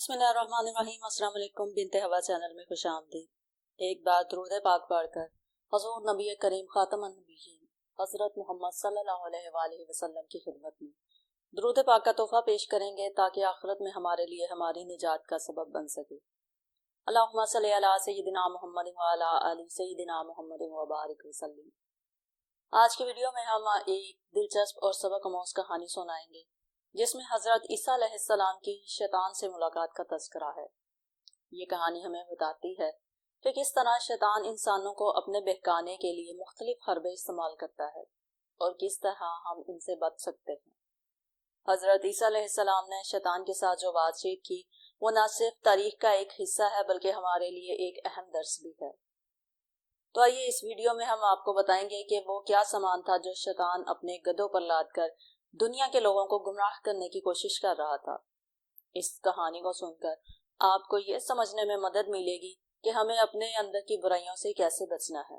बिस्मिल्लाहिर्रहमानिर्रहीम। अस्सलाम वालेकुम। बिन्ते हवा चैनल में खुश आमदीद। एक बार दुरूद पाक पढ़कर हुज़ूर नबी करीम खातमुन नबिय्यीन हज़रत मोहम्मद सल्लल्लाहु अलैहि वसल्लम की खिदमत में दुरूद पाक का तोहफा पेश करेंगे ताकि आखिरत में हमारे लिए हमारी निजात का सबब बन सके। अल्लाहुम्मा सल्ली अला सय्यिदिना मुहम्मद व अला आलि सय्यिदिना मुहम्मद व बारिक वसल्लिम। आज की वीडियो में हम एक दिलचस्प और सबक आमूज़ कहानी सुनाएंगे जिसमें हजरत ईसा अलैहिस्सलाम की शैतान से मुलाकात का तज़किरा है। ये कहानी हमें बताती है कि किस तरह शैतान इंसानों को अपने बहकाने के लिए मुख्तलिफ हरबे इस्तेमाल करता है और किस तरह हम इनसे बच सकते हैं। हजरत ईसा अलैहिस्सलाम ने शैतान के साथ जो बातचीत की वो न सिर्फ तारीख का एक हिस्सा है बल्कि हमारे लिए एक अहम दर्स भी है। तो आइए इस वीडियो में हम आपको बताएंगे कि वो क्या सामान था जो शैतान अपने गधों पर लाद कर दुनिया के लोगों को गुमराह करने की कोशिश कर रहा था। इस कहानी को सुनकर आपको ये समझने में मदद मिलेगी कि हमें अपने अंदर की बुराइयों से कैसे बचना है।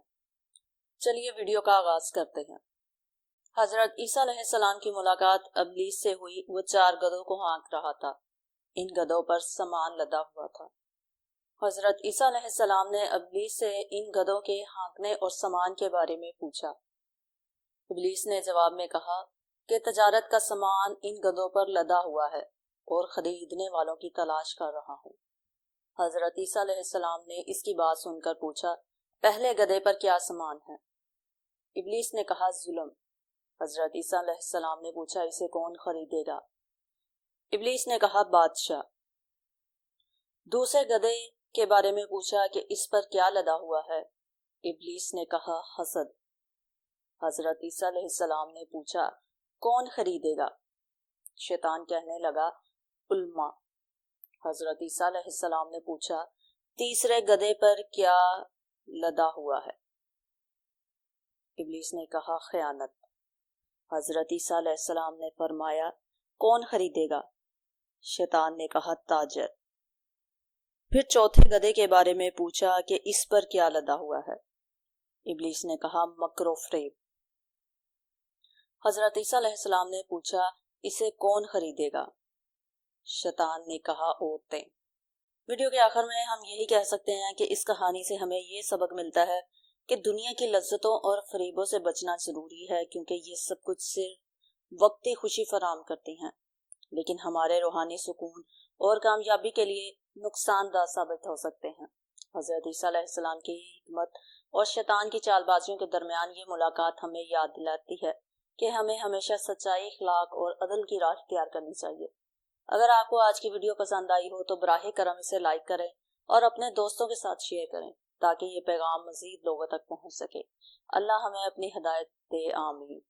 चलिए वीडियो का आगाज करते हैं। हजरत ईसा अलैहिस्सलाम की मुलाकात इब्लीस से हुई। वो 4 गधों को हाँक रहा था। इन गधों पर सामान लदा हुआ था। हजरत ईसा अलैहिस्सलाम ने इब्लीस से इन गधों के हाँकने और सामान के बारे में पूछा। इब्लीस ने जवाब में कहा कि तजारत का सामान इन गधों पर लदा हुआ है और खरीदने वालों की तलाश कर रहा हूँ। हजरत ईसा अलैहिस्सलाम ने इसकी बात सुनकर पूछा, पहले गधे पर क्या सामान है? इब्लीस ने कहा, जुल्म। हजरत ईसा अलैहिस्सलाम ने पूछा, इसे कौन खरीदेगा? इब्लीस ने कहा, बादशाह। दूसरे गधे के बारे में पूछा कि इस पर क्या लदा हुआ है? इब्लीस ने कहा, हसद। हजरत ईसा अलैहिस्सलाम ने पूछा, कौन खरीदेगा? शैतान कहने लगा, उल्मा। हजरत ईसा अलैहिस्सलाम ने पूछा, तीसरे गधे पर क्या लदा हुआ है? इब्लीस ने कहा, खयानत। हजरत ईसा अलैहिस्सलाम ने फरमाया, कौन खरीदेगा? शैतान ने कहा, ताजर। फिर चौथे गधे के बारे में पूछा कि इस पर क्या लदा हुआ है? इब्लीस ने कहा, मकर व फरेब। हजरत ईसा अलैहिस्सलाम ने पूछा, इसे कौन खरीदेगा? शैतान ने कहा, औरतें। वीडियो के आखिर में हम यही कह सकते हैं कि इस कहानी से हमें ये सबक मिलता है कि दुनिया की लज्जतों और फरेबों से बचना जरूरी है, क्योंकि ये सब कुछ सिर्फ वक्ती खुशी फराम करती हैं, लेकिन हमारे रूहानी सुकून और कामयाबी के लिए नुकसानदा साबित हो सकते हैं। हजरत ईसा अलैहिस्सलाम की हिकमत और शैतान की चालबाजियों के दरमियान ये मुलाकात हमें याद दिलाती है कि हमें हमेशा सच्चाई, इखलाक और अदल की राह इख्तियार करनी चाहिए। अगर आपको आज की वीडियो पसंद आई हो तो बराहे करम इसे लाइक करें और अपने दोस्तों के साथ शेयर करें ताकि ये पैगाम मजीद लोगों तक पहुंच सके। अल्लाह हमें अपनी हिदायत दे, आमीन।